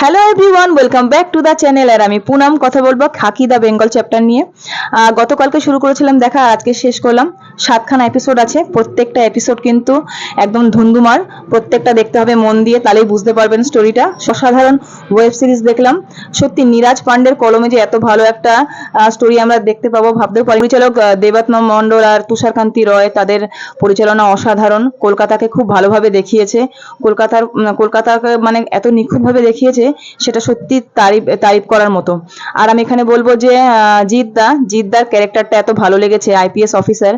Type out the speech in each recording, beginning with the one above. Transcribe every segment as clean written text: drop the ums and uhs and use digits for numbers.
Hello everyone, welcome back to the channel. আর আমি পুনম কথা বলবো খাকি দ্য বেঙ্গল চ্যাপ্টার নিয়ে। গতকালকে শুরু করেছিলাম দেখা, আর আজকে শেষ করলাম। 7খানা এপিসোড আছে, প্রত্যেকটা এপিসোড কিন্তু একদম ধুন্ধুমার। প্রত্যেকটা দেখতে হবে মন দিয়ে, তাহলেই বুঝতে পারবেন স্টোরিটা। অসাধারণ ওয়েব সিরিজ দেখলাম। সত্যি নীরাজ পান্ডের কলমে যে এত ভালো একটা স্টোরি আমরা দেখতে পাবো ভাবতেও পারি। পরিচালক দেবাত্ম মণ্ডল আর তুষারকান্তি রয়, তাদের পরিচালনা অসাধারণ। কলকাতাকে খুব ভালোভাবে দেখিয়েছে। কলকাতাকে মানে এত নিখুঁতভাবে দেখিয়েছে, সেটা সত্যি তারিফ করার মতো। আর আমি এখানে বলবো যে জিদ্দার ক্যারেক্টারটা এত ভালো লেগেছে, আইপিএস অফিসার।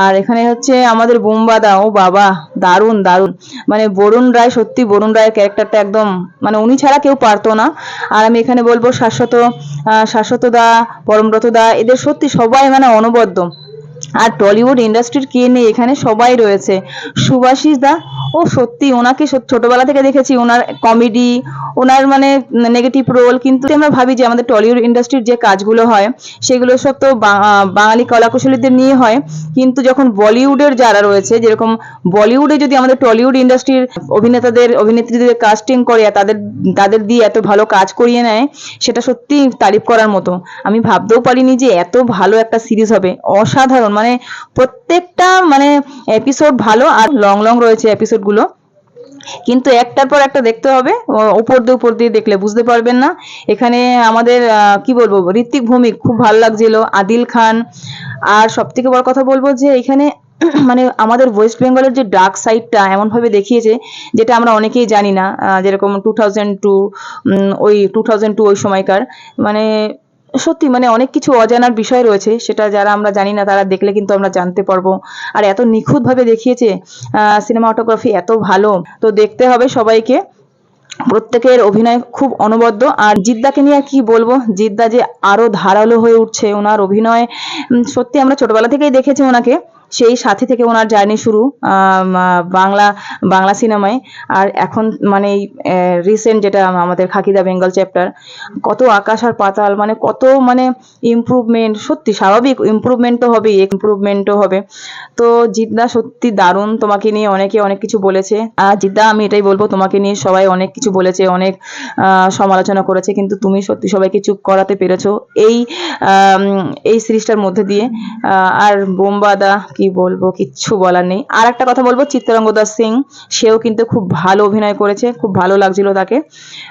আর এখানে হচ্ছে আমাদের বুম্বাদা, ও বাবা, দারুণ দারুণ। মানে বরুণ রায়, সত্যি বরুণ রায়ের ক্যারেক্টারটা একদম মানে উনি ছাড়া কেউ পারতো না। আর আমি এখানে বলবো শাশ্বত দা, পরমব্রত দা, এদের সত্যি সবাই মানে অনবদ্য। আর টলিউড ইন্ডাস্ট্রির কে নেই, এখানে সবাই রয়েছে। সুভাষিস দা, ও সত্যি ওনাকে ছোটবেলা থেকে দেখেছি, ওনার কমেডি, ওনার মানে নেগেটিভ রোল। কিন্তু আমরা ভাবি যে আমাদের টলিউড ইন্ডাস্ট্রির যে কাজগুলো হয় সেগুলো সব তো বাঙালি কলাকুশলীদের নিয়ে হয়। কিন্তু যখন বলিউডের যারা রয়েছে, যেরকম বলিউডে যদি আমাদের টলিউড ইন্ডাস্ট্রির অভিনেত্রীদের কাস্টিং করে তাদের তাদের দিয়ে এত ভালো কাজ করিয়ে নেয়, সেটা সত্যি তারিফ করার মতো। আমি ভাবতেও পারিনি যে এত ভালো একটা সিরিজ হবে। অসাধারণ, মানে প্রত্যেকটা মানে এপিসোড ভালো, আর লং লং রয়েছে এপিসোডগুলো। কিন্তু একটার পর একটা দেখতে হবে, উপর দিয়ে দেখলে বুঝতে পারবেন না। এখানে আমাদের কি বলবো, ঋত্বিক ভৌমিক খুব ভালো লাগছিল, আদিল খান। আর সব থেকে বড় কথা বলবো যে এখানে মানে আমাদের ওয়েস্ট বেঙ্গলের যে ডার্ক সাইডটা এমন ভাবে দেখিয়েছে, যেটা আমরা অনেকেই জানি না। যেরকম 2002, ওই 2002 ওই সময়কার মানে সত্যি মানে অনেক কিছু অজানার বিষয় রয়েছে, সেটা যারা আমরা জানি না তারা দেখলে কিন্তু আমরা জানতে পারবো। আর এত নিখুঁতভাবে দেখিয়েছে, সিনেমাটোগ্রাফি এত ভালো। তো দেখতে হবে সবাইকে, প্রত্যেকের অভিনয় খুব অনবদ্য। আর জিদ্দাকে নিয়ে আর কি বলবো, জিদ্দা যে আরো ধারালো হয়ে উঠছে ওনার অভিনয়। সত্যি আমরা ছোটবেলা থেকেই দেখেছি ওনাকে, সেই সাথে থেকে ওনার জার্নি শুরু বাংলা সিনেমায়। আর এখন মানে রিসেন্ট যেটা আমাদের খাকি দ্য বেঙ্গল চ্যাপ্টার, কত আকাশ আর পাতাল, মানে কত মানে ইমপ্রুভমেন্ট। সত্যি স্বাভাবিক, ইমপ্রুভমেন্টও হবে। তো জিদ্দা সত্যি দারুণ, তোমাকে নিয়ে অনেকে অনেক কিছু বলেছে। আর জিদ্দা, আমি এটাই বলবো, তোমাকে নিয়ে সবাই অনেক কিছু বলেছে, অনেক সমালোচনা করেছে, কিন্তু তুমি সত্যি সবাইকে চুপ করাতে পেরেছো এই সিরিজটার মধ্যে দিয়ে। আর বোম্বাদা, কি বলবো, কিচ্ছু বলার নেই। আর একটা কথা বলবো, চিত্তরঙ্গদা সিং, সেও কিন্তু খুব ভালো অভিনয় করেছে, খুব ভালো লাগছিল তাকে।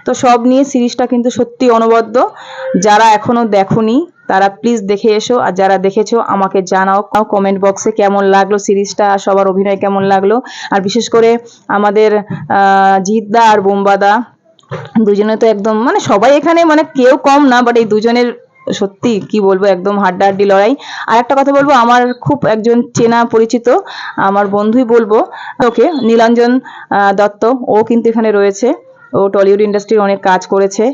তো সব নিয়ে সিরিজটা কিন্তু সত্যি অনবদ্য। যারা এখনো দেখোনি তারা প্লিজ দেখে এসো, আর যারা দেখেছো আমাকে জানাও কমেন্ট বক্সে কেমন লাগলো সিরিজটা, সবার অভিনয় কেমন লাগলো। আর বিশেষ করে আমাদের জিদ্দা আর বোম্বাদা দুজনে তো একদম মানে সবাই এখানে মানে কেউ কম না, বাট এই দুজনের সত্যি কি বলবো, একদম হাড্ডাহাড্ডি লড়াই। আর একটা কথা বলবো, আমার খুব একজন চেনা পরিচিত আমার বন্ধুই বলবো, ওকে, নীলাঞ্জন দত্ত, ও কিন্তু এখানে রয়েছে। ও টলিউড ইন্ডাস্ট্রির অনেক কাজ করেছে,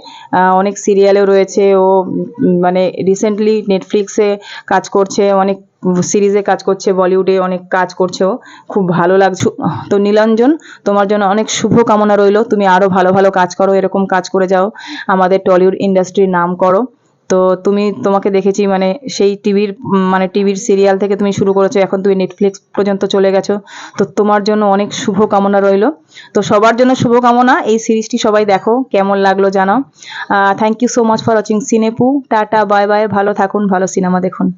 অনেক সিরিয়ালেও রয়েছে ও। মানে রিসেন্টলি নেটফ্লিক্সে কাজ করছে, অনেক সিরিজে কাজ করছে, বলিউডে অনেক কাজ করছে ও। খুব ভালো লাগছে। তো নীলাঞ্জন, তোমার জন্য অনেক শুভ কামনা রইলো, তুমি আরো ভালো ভালো কাজ করো, এরকম কাজ করে যাও, আমাদের টলিউড ইন্ডাস্ট্রির নাম করো। তো তোমাকে দেখেছি মানে সেই টিভির সিরিয়াল থেকে তুমি শুরু করেছো, এখন তুমি নেটফ্লিক্স পর্যন্ত চলে গেছো। তো তোমার জন্য অনেক শুভ কামনা রইলো। তো সবার জন্য শুভ কামনা। এই সিরিজটি সবাই দেখো, কেমন লাগলো জানাও। Thank you so much for watching সিনেপু। টাটা, বাই বাই, ভালো থাকুন, ভালো সিনেমা দেখুন।